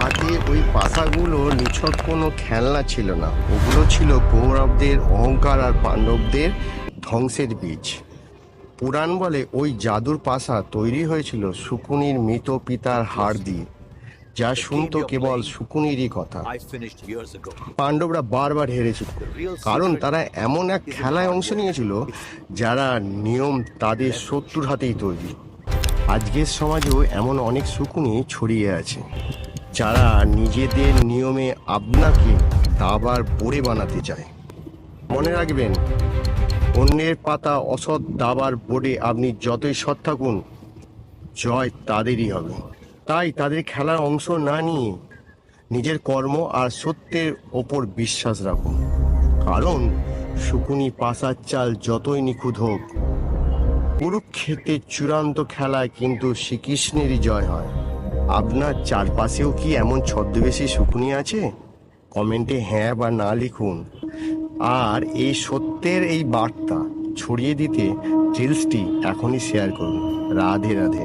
হাতে ওই পাশাগুলো নিছক কোনো খেলনা ছিল না, ওগুলো ছিল কৌরবদের অহংকার আর পাণ্ডবদের ধ্বংসের বীজ। পুরাণ বলে ওই জাদুর পাশা তৈরি হয়েছিল শকুনির মৃত পিতার হাড় দিয়ে, যা শুনতো কেবল শকুনিরই কথা। পাণ্ডবরা বারবার হেরেছিল, কারণ তারা এমন এক খেলায় অংশ নিয়েছিল যারা নিয়ম তাদের শত্রুর হাতেই তৈরি। আজকের সমাজেও এমন অনেক শকুনি ছড়িয়ে আছে, যারা নিজেদের নিয়মে আপনাকে দাবার বোড়ে বানাতে চায়। মনে রাখবেন, অন্যের পাতা অসৎ দাবার বোর্ডে আপনি যতই সৎ থাকুন, জয় তাদেরই হবে। তাই তাদের খেলার অংশ না নিয়ে নিজের কর্ম আর সত্যের ওপর বিশ্বাস রাখুন, কারণ শকুনি পাশার চাল যতই নিখুঁত হোক, কুরুক্ষেত্রের চূড়ান্ত খেলায় কিন্তু শ্রীকৃষ্ণেরই জয় হয়। আপনার চারপাশেও কি এমন ছদ্মবেশী শকুনি আছে? কমেন্টে হ্যাঁ বা না লিখুন। আর এই সত্যের এই বার্তা ছড়িয়ে দিতে রিলসটি এখনই শেয়ার করুন। রাধে রাধে।